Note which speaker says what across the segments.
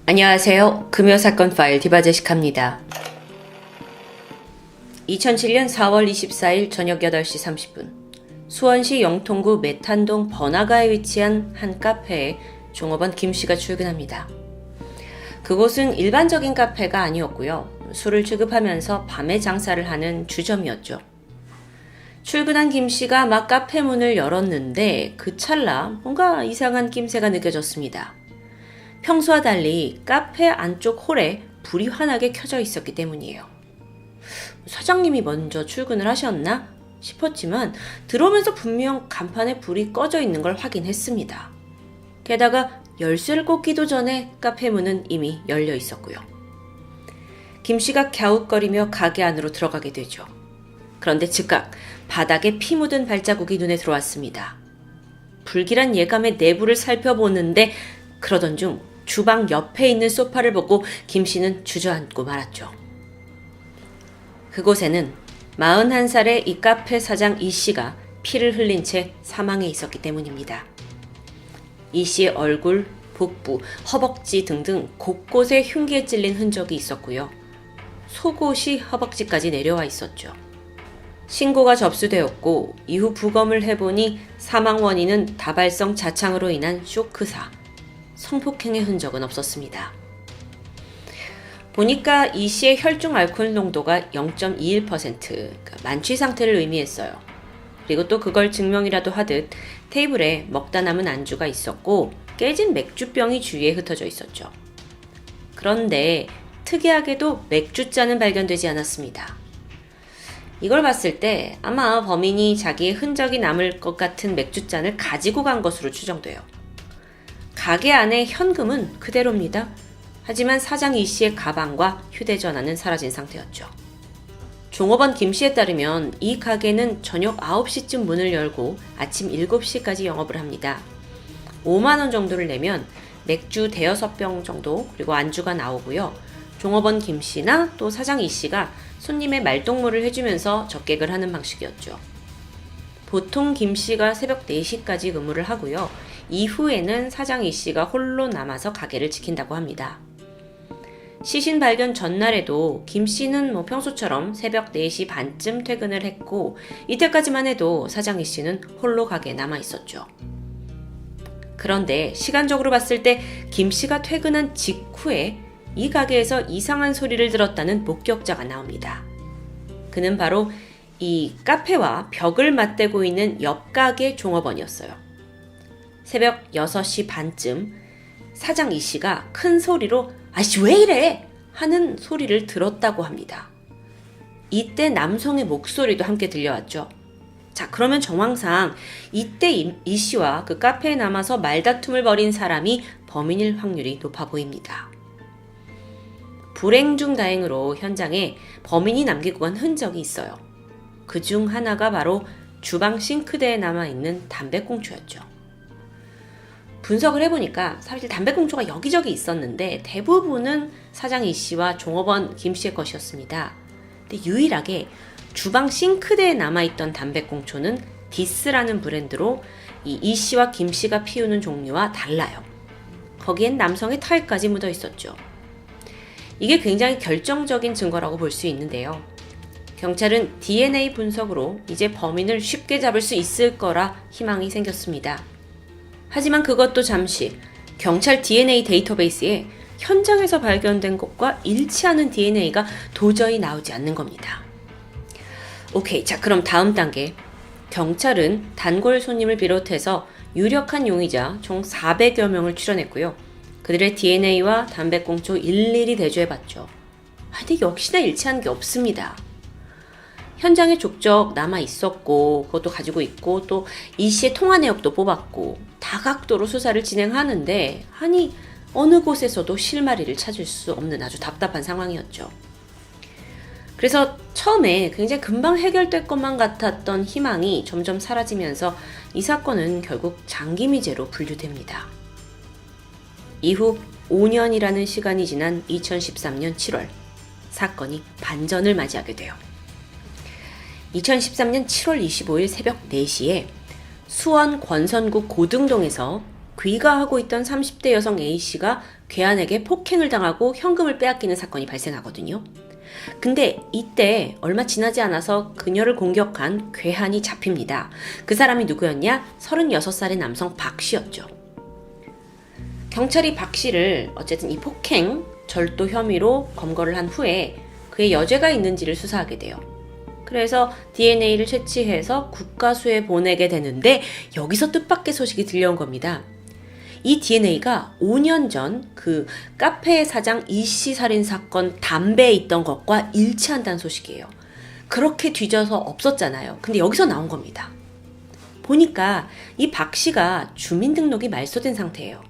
Speaker 1: 안녕하세요. 금요사건 파일 디바제식합니다. 2007년 4월 24일 저녁 8시 30분 수원시 영통구 메탄동 번화가에 위치한 한 카페에 종업원 김씨가 출근합니다. 그곳은 일반적인 카페가 아니었고요. 술을 취급하면서 밤에 장사를 하는 주점이었죠. 출근한 김씨가 막 카페 문을 열었는데 그 찰나 뭔가 이상한 낌새가 느껴졌습니다. 평소와 달리 카페 안쪽 홀에 불이 환하게 켜져 있었기 때문이에요. 사장님이 먼저 출근을 하셨나 싶었지만 들어오면서 분명 간판에 불이 꺼져 있는 걸 확인했습니다. 게다가 열쇠를 꽂기도 전에 카페 문은 이미 열려 있었고요. 김씨가 갸웃거리며 가게 안으로 들어가게 되죠. 그런데 즉각 바닥에 피 묻은 발자국이 눈에 들어왔습니다. 불길한 예감의 내부를 살펴보는데 그러던 중 주방 옆에 있는 소파를 보고 김씨는 주저앉고 말았죠. 그곳에는 41살의 이 카페 사장 이씨가 피를 흘린 채 사망해 있었기 때문입니다. 이씨의 얼굴, 복부, 허벅지 등등 곳곳에 흉기에 찔린 흔적이 있었고요. 속옷이 허벅지까지 내려와 있었죠. 신고가 접수되었고 이후 부검을 해보니 사망 원인은 다발성 자창으로 인한 쇼크사, 성폭행의 흔적은 없었습니다. 보니까 이 씨의 혈중 알코올 농도가 0.21%, 그러니까 만취 상태를 의미했어요. 그리고 또 그걸 증명이라도 하듯 테이블에 먹다 남은 안주가 있었고 깨진 맥주병이 주위에 흩어져 있었죠. 그런데 특이하게도 맥주잔은 발견되지 않았습니다. 이걸 봤을 때 아마 범인이 자기의 흔적이 남을 것 같은 맥주잔을 가지고 간 것으로 추정돼요. 가게 안에 현금은 그대로입니다. 하지만 사장 이 씨의 가방과 휴대전화는 사라진 상태였죠. 종업원 김 씨에 따르면 이 가게는 저녁 9시쯤 문을 열고 아침 7시까지 영업을 합니다. 5만 원 정도를 내면 맥주 대여섯 병 정도 그리고 안주가 나오고요. 종업원 김 씨나 또 사장 이 씨가 손님의 말동무를 해주면서 적객을 하는 방식이었죠. 보통 김 씨가 새벽 4시까지 근무를 하고요. 이후에는 사장 이 씨가 홀로 남아서 가게를 지킨다고 합니다. 시신 발견 전날에도 김 씨는 평소처럼 새벽 4시 반쯤 퇴근을 했고 이때까지만 해도 사장 이 씨는 홀로 가게에 남아 있었죠. 그런데 시간적으로 봤을 때 김 씨가 퇴근한 직후에 이 가게에서 이상한 소리를 들었다는 목격자가 나옵니다. 그는 바로 이 카페와 벽을 맞대고 있는 옆 가게 종업원이었어요. 새벽 6시 반쯤 사장 이 씨가 큰 소리로 아씨 왜 이래? 하는 소리를 들었다고 합니다. 이때 남성의 목소리도 함께 들려왔죠. 자, 그러면 정황상 이때 이 씨와 그 카페에 남아서 말다툼을 벌인 사람이 범인일 확률이 높아 보입니다. 불행 중 다행으로 현장에 범인이 남기고 간 흔적이 있어요. 그 중 하나가 바로 주방 싱크대에 남아있는 담배꽁초였죠. 분석을 해보니까 사실 담배꽁초가 여기저기 있었는데 대부분은 사장 이 씨와 종업원 김 씨의 것이었습니다. 근데 유일하게 주방 싱크대에 남아있던 담배꽁초는 디스라는 브랜드로 이 씨와 김 씨가 피우는 종류와 달라요. 거기엔 남성의 타액까지 묻어 있었죠. 이게 굉장히 결정적인 증거라고 볼 수 있는데요. 경찰은 DNA 분석으로 이제 범인을 쉽게 잡을 수 있을 거라 희망이 생겼습니다. 하지만 그것도 잠시 경찰 DNA 데이터베이스에 현장에서 발견된 것과 일치하는 DNA가 도저히 나오지 않는 겁니다. 오케이, 자 그럼 다음 단계. 경찰은 단골 손님을 비롯해서 유력한 용의자 총 400여 명을 추려냈고요. 그들의 DNA와 담배꽁초 일일이 대조해봤죠. 근데 역시나 일치하는 게 없습니다. 현장에 족적 남아 있었고 그것도 가지고 있고 또 이 씨의 통화 내역도 뽑았고 다각도로 수사를 진행하는데 아니 어느 곳에서도 실마리를 찾을 수 없는 아주 답답한 상황이었죠. 그래서 처음에 굉장히 금방 해결될 것만 같았던 희망이 점점 사라지면서 이 사건은 결국 장기미제로 분류됩니다. 이후 5년이라는 시간이 지난 2013년 7월 사건이 반전을 맞이하게 돼요. 2013년 7월 25일 새벽 4시에 수원 권선구 고등동에서 귀가하고 있던 30대 여성 A씨가 괴한에게 폭행을 당하고 현금을 빼앗기는 사건이 발생하거든요. 근데 이때 얼마 지나지 않아서 그녀를 공격한 괴한이 잡힙니다. 그 사람이 누구였냐? 36살의 남성 박씨였죠. 경찰이 박씨를 어쨌든 이 폭행, 절도 혐의로 검거를 한 후에 그의 여죄가 있는지를 수사하게 돼요. 그래서 DNA를 채취해서 국가수에 보내게 되는데 여기서 뜻밖의 소식이 들려온 겁니다. 이 DNA가 5년 전 그 카페 사장 이씨 살인 사건 담배에 있던 것과 일치한다는 소식이에요. 그렇게 뒤져서 없었잖아요. 근데 여기서 나온 겁니다. 보니까 이 박 씨가 주민등록이 말소된 상태예요.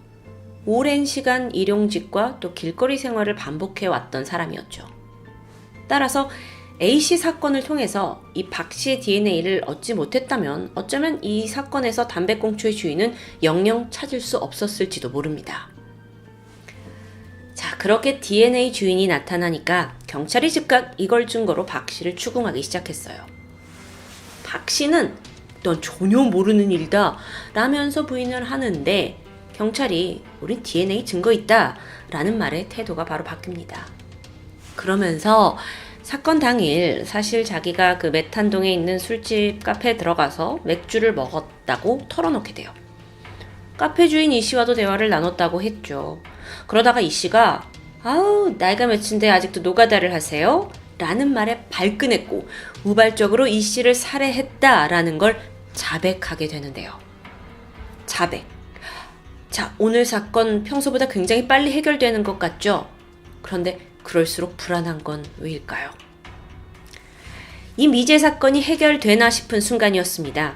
Speaker 1: 오랜 시간 일용직과 또 길거리 생활을 반복해 왔던 사람이었죠. 따라서 A씨 사건을 통해서 이 박 씨의 DNA를 얻지 못했다면 어쩌면 이 사건에서 담배꽁초의 주인은 영영 찾을 수 없었을지도 모릅니다. 자, 그렇게 DNA 주인이 나타나니까 경찰이 즉각 이걸 증거로 박 씨를 추궁하기 시작했어요. 박 씨는 넌 전혀 모르는 일이다 라면서 부인을 하는데 경찰이 우린 DNA 증거 있다 라는 말에 태도가 바로 바뀝니다. 그러면서 사건 당일 사실 자기가 그 메탄동에 있는 술집 카페에 들어가서 맥주를 먹었다고 털어놓게 돼요. 카페 주인 이 씨와도 대화를 나눴다고 했죠. 그러다가 이 씨가 아우 나이가 몇인데 아직도 노가다를 하세요? 라는 말에 발끈했고 우발적으로 이 씨를 살해했다라는 걸 자백하게 되는데요. 자백. 자, 오늘 사건 평소보다 굉장히 빨리 해결되는 것 같죠? 그런데 그럴수록 불안한 건 왜일까요? 이 미제 사건이 해결되나 싶은 순간이었습니다.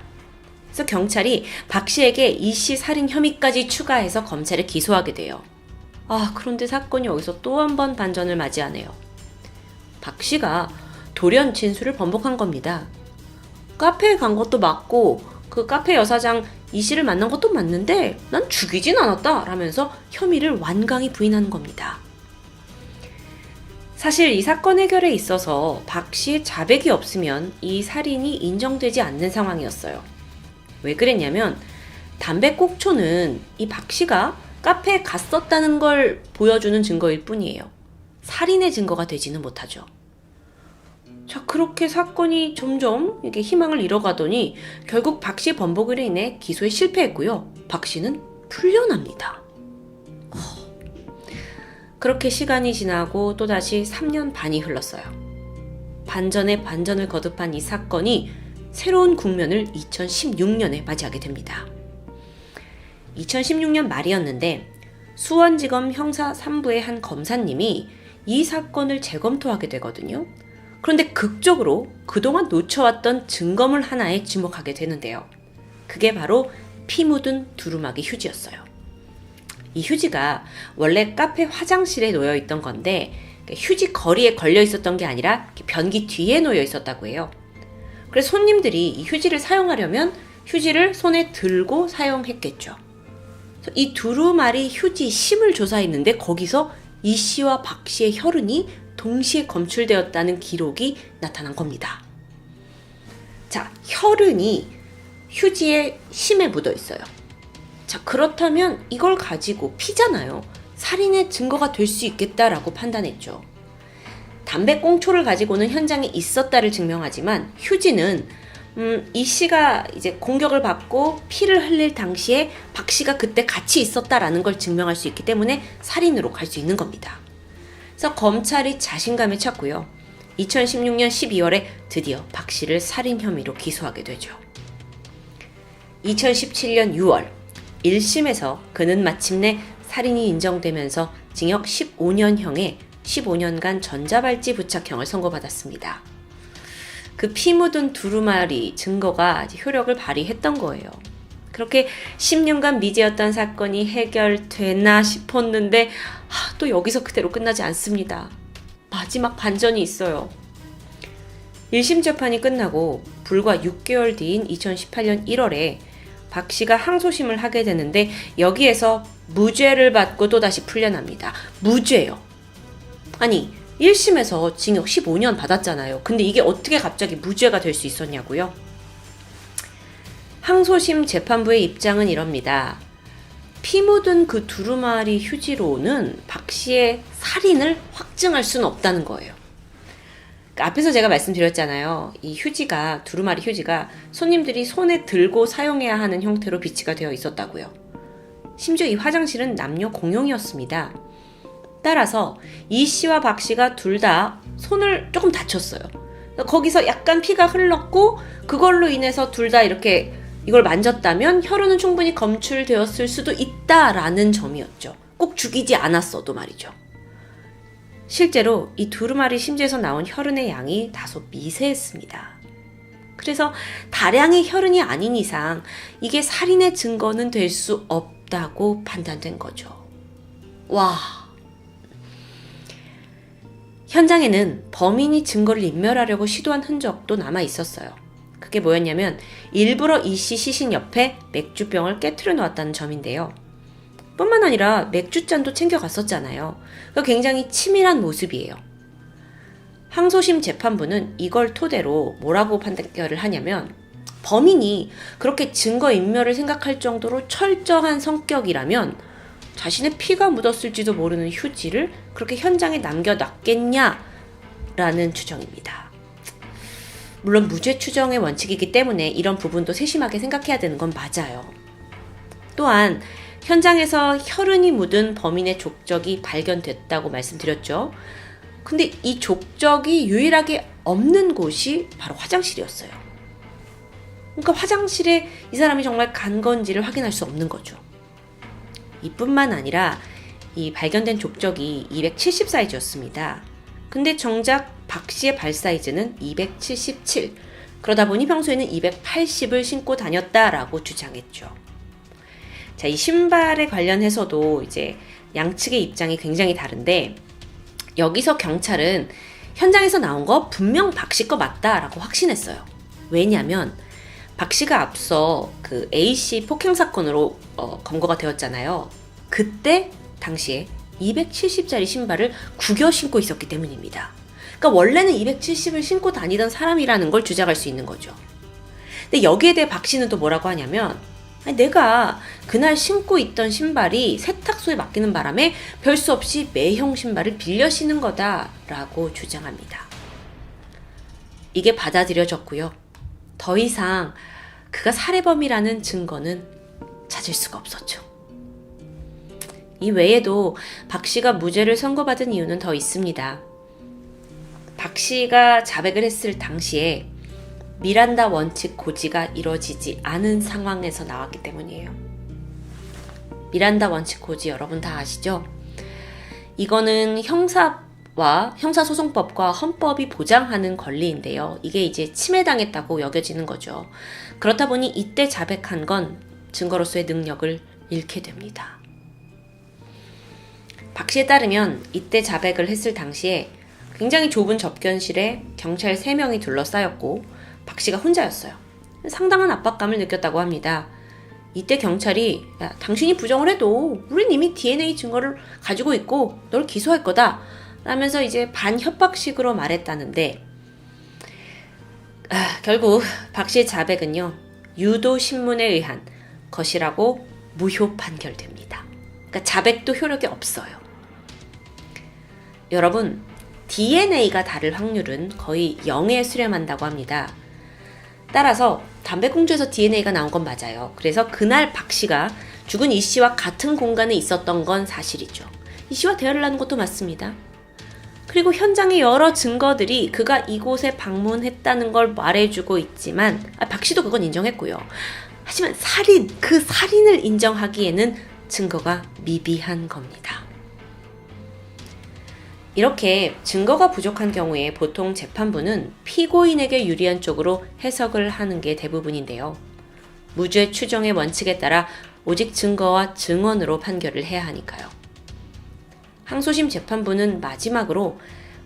Speaker 1: 그래서 경찰이 박 씨에게 이 씨 살인 혐의까지 추가해서 검찰에 기소하게 돼요. 그런데 사건이 여기서 또 한 번 반전을 맞이하네요. 박 씨가 돌연 진술을 번복한 겁니다. 카페에 간 것도 맞고 그 카페 여사장 이 씨를 만난 것도 맞는데 난 죽이진 않았다 라면서 혐의를 완강히 부인하는 겁니다. 사실 이 사건 해결에 있어서 박 씨의 자백이 없으면 이 살인이 인정되지 않는 상황이었어요. 왜 그랬냐면 담배꽁초는 이 박 씨가 카페에 갔었다는 걸 보여주는 증거일 뿐이에요. 살인의 증거가 되지는 못하죠. 자, 그렇게 사건이 점점 이게 희망을 잃어가더니 결국 박 씨 번복으로 인해 기소에 실패했고요. 박 씨는 풀려납니다. 그렇게 시간이 지나고 또다시 3년 반이 흘렀어요. 반전에 반전을 거듭한 이 사건이 새로운 국면을 2016년에 맞이하게 됩니다. 2016년 말이었는데 수원지검 형사 3부의 한 검사님이 이 사건을 재검토하게 되거든요. 그런데 극적으로 그동안 놓쳐왔던 증거물 하나에 주목하게 되는데요. 그게 바로 피 묻은 두루마기 휴지였어요. 이 휴지가 원래 카페 화장실에 놓여 있던 건데 휴지 거리에 걸려 있었던 게 아니라 변기 뒤에 놓여 있었다고 해요. 그래서 손님들이 이 휴지를 사용하려면 휴지를 손에 들고 사용했겠죠. 이 두루마리 휴지 심을 조사했는데 거기서 이 씨와 박 씨의 혈흔이 동시에 검출되었다는 기록이 나타난 겁니다. 자, 혈흔이 휴지의 심에 묻어 있어요. 자, 그렇다면 이걸 가지고 피잖아요. 살인의 증거가 될 수 있겠다라고 판단했죠. 담배꽁초를 가지고는 현장에 있었다를 증명하지만 휴지는 이 씨가 이제 공격을 받고 피를 흘릴 당시에 박 씨가 그때 같이 있었다라는 걸 증명할 수 있기 때문에 살인으로 갈 수 있는 겁니다. 그래서 검찰이 자신감에 찼고요. 2016년 12월에 드디어 박 씨를 살인 혐의로 기소하게 되죠. 2017년 6월 1심에서 그는 마침내 살인이 인정되면서 징역 15년형에 15년간 전자발찌 부착형을 선고받았습니다. 그 피 묻은 두루마리 증거가 효력을 발휘했던 거예요. 그렇게 10년간 미제였던 사건이 해결되나 싶었는데 또 여기서 그대로 끝나지 않습니다. 마지막 반전이 있어요. 1심 재판이 끝나고 불과 6개월 뒤인 2018년 1월에 박 씨가 항소심을 하게 되는데 여기에서 무죄를 받고 또다시 풀려납니다. 무죄요. 아니 1심에서 징역 15년 받았잖아요. 근데 이게 어떻게 갑자기 무죄가 될 수 있었냐고요? 항소심 재판부의 입장은 이럽니다. 피 묻은 그 두루마리 휴지로는 박 씨의 살인을 확증할 수는 없다는 거예요. 그러니까 앞에서 제가 말씀드렸잖아요. 이 휴지가, 두루마리 휴지가 손님들이 손에 들고 사용해야 하는 형태로 비치가 되어 있었다고요. 심지어 이 화장실은 남녀 공용이었습니다. 따라서 이 씨와 박 씨가 둘 다 손을 조금 다쳤어요. 거기서 약간 피가 흘렀고 그걸로 인해서 둘 다 이렇게 이걸 만졌다면 혈흔은 충분히 검출되었을 수도 있다라는 점이었죠. 꼭 죽이지 않았어도 말이죠. 실제로 이 두루마리 심지에서 나온 혈흔의 양이 다소 미세했습니다. 그래서 다량의 혈흔이 아닌 이상 이게 살인의 증거는 될 수 없다고 판단된 거죠. 와. 현장에는 범인이 증거를 인멸하려고 시도한 흔적도 남아 있었어요. 그게 뭐였냐면 일부러 이 씨 시신 옆에 맥주병을 깨트려 놓았다는 점인데요. 뿐만 아니라 맥주잔도 챙겨갔었잖아요. 굉장히 치밀한 모습이에요. 항소심 재판부는 이걸 토대로 뭐라고 판결을 하냐면 범인이 그렇게 증거인멸을 생각할 정도로 철저한 성격이라면 자신의 피가 묻었을지도 모르는 휴지를 그렇게 현장에 남겨놨겠냐라는 추정입니다. 물론 무죄 추정의 원칙이기 때문에 이런 부분도 세심하게 생각해야 되는 건 맞아요. 또한 현장에서 혈흔이 묻은 범인의 족적이 발견됐다고 말씀드렸죠. 근데 이 족적이 유일하게 없는 곳이 바로 화장실이었어요. 그러니까 화장실에 이 사람이 정말 간 건지를 확인할 수 없는 거죠. 이뿐만 아니라 이 발견된 족적이 270 사이즈였습니다. 근데 정작 박 씨의 발 사이즈는 277. 그러다 보니 평소에는 280을 신고 다녔다라고 주장했죠. 자, 이 신발에 관련해서도 이제 양측의 입장이 굉장히 다른데 여기서 경찰은 현장에서 나온 거 분명 박 씨 거 맞다라고 확신했어요. 왜냐면 박 씨가 앞서 그 A씨 폭행 사건으로 검거가 되었잖아요. 그때 당시에 270짜리 신발을 구겨 신고 있었기 때문입니다. 그러니까 원래는 270을 신고 다니던 사람이라는 걸 주장할 수 있는 거죠. 근데 여기에 대해 박 씨는 또 뭐라고 하냐면 내가 그날 신고 있던 신발이 세탁소에 맡기는 바람에 별 수 없이 매형 신발을 빌려 신은 거다라고 주장합니다. 이게 받아들여졌고요. 더 이상 그가 살해범이라는 증거는 찾을 수가 없었죠. 이 외에도 박 씨가 무죄를 선고받은 이유는 더 있습니다. 박 씨가 자백을 했을 당시에 미란다 원칙 고지가 이루어지지 않은 상황에서 나왔기 때문이에요. 미란다 원칙 고지 여러분 다 아시죠? 이거는 형사소송법과 헌법이 보장하는 권리인데요. 이게 이제 침해당했다고 여겨지는 거죠. 그렇다 보니 이때 자백한 건 증거로서의 능력을 잃게 됩니다. 박 씨에 따르면 이때 자백을 했을 당시에 굉장히 좁은 접견실에 경찰 3명이 둘러싸였고 박 씨가 혼자였어요. 상당한 압박감을 느꼈다고 합니다. 이때 경찰이 야, 당신이 부정을 해도 우린 이미 DNA 증거를 가지고 있고 널 기소할 거다 라면서 이제 반협박식으로 말했다는데 결국 박 씨의 자백은요. 유도신문에 의한 것이라고 무효 판결됩니다. 그러니까 자백도 효력이 없어요. 여러분 DNA가 다를 확률은 거의 0에 수렴한다고 합니다. 따라서 담배꽁초에서 DNA가 나온 건 맞아요. 그래서 그날 박 씨가 죽은 이 씨와 같은 공간에 있었던 건 사실이죠. 이 씨와 대화를 나눈 것도 맞습니다. 그리고 현장의 여러 증거들이 그가 이곳에 방문했다는 걸 말해주고 있지만 박 씨도 그건 인정했고요. 하지만 그 살인을 인정하기에는 증거가 미비한 겁니다. 이렇게 증거가 부족한 경우에 보통 재판부는 피고인에게 유리한 쪽으로 해석을 하는 게 대부분인데요. 무죄 추정의 원칙에 따라 오직 증거와 증언으로 판결을 해야 하니까요. 항소심 재판부는 마지막으로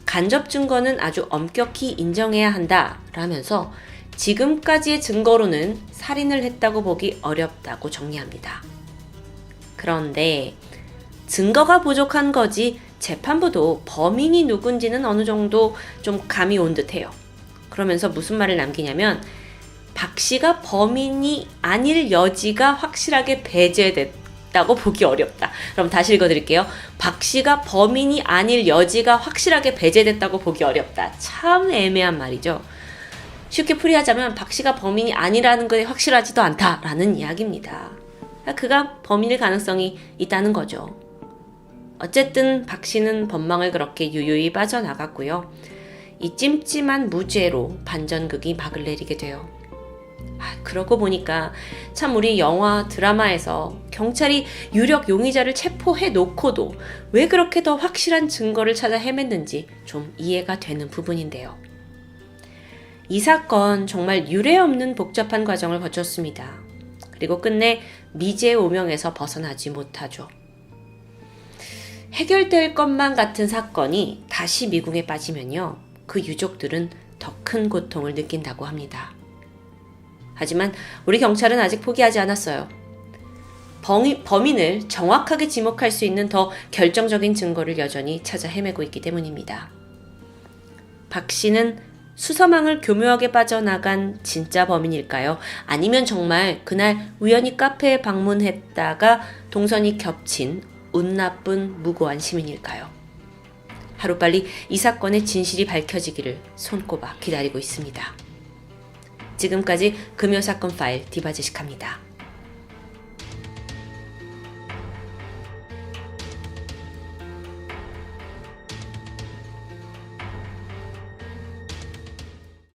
Speaker 1: 간접 증거는 아주 엄격히 인정해야 한다라면서 지금까지의 증거로는 살인을 했다고 보기 어렵다고 정리합니다. 그런데 증거가 부족한 거지 재판부도 범인이 누군지는 어느 정도 좀 감이 온 듯해요. 그러면서 무슨 말을 남기냐면 박 씨가 범인이 아닐 여지가 확실하게 배제됐기 있다고 보기 어렵다. 그럼 다시 읽어드릴게요. 박 씨가 범인이 아닐 여지가 확실하게 배제됐다고 보기 어렵다. 참 애매한 말이죠. 쉽게 풀이하자면 박 씨가 범인이 아니라는 것이 확실하지도 않다라는 이야기입니다. 그가 범인일 가능성이 있다는 거죠. 어쨌든 박 씨는 법망을 그렇게 유유히 빠져나갔고요. 이 찜찜한 무죄로 반전극이 막을 내리게 돼요. 그러고 보니까 참 우리 영화 드라마에서 경찰이 유력 용의자를 체포해 놓고도 왜 그렇게 더 확실한 증거를 찾아 헤맸는지 좀 이해가 되는 부분인데요. 이 사건 정말 유례없는 복잡한 과정을 거쳤습니다. 그리고 끝내 미제 오명에서 벗어나지 못하죠. 해결될 것만 같은 사건이 다시 미궁에 빠지면요. 그 유족들은 더 큰 고통을 느낀다고 합니다. 하지만 우리 경찰은 아직 포기하지 않았어요. 범인을 정확하게 지목할 수 있는 더 결정적인 증거를 여전히 찾아 헤매고 있기 때문입니다. 박 씨는 수서망을 교묘하게 빠져나간 진짜 범인일까요? 아니면 정말 그날 우연히 카페에 방문했다가 동선이 겹친 운 나쁜 무고한 시민일까요? 하루빨리 이 사건의 진실이 밝혀지기를 손꼽아 기다리고 있습니다. 지금까지 금요사건 파일 디바제식합니다.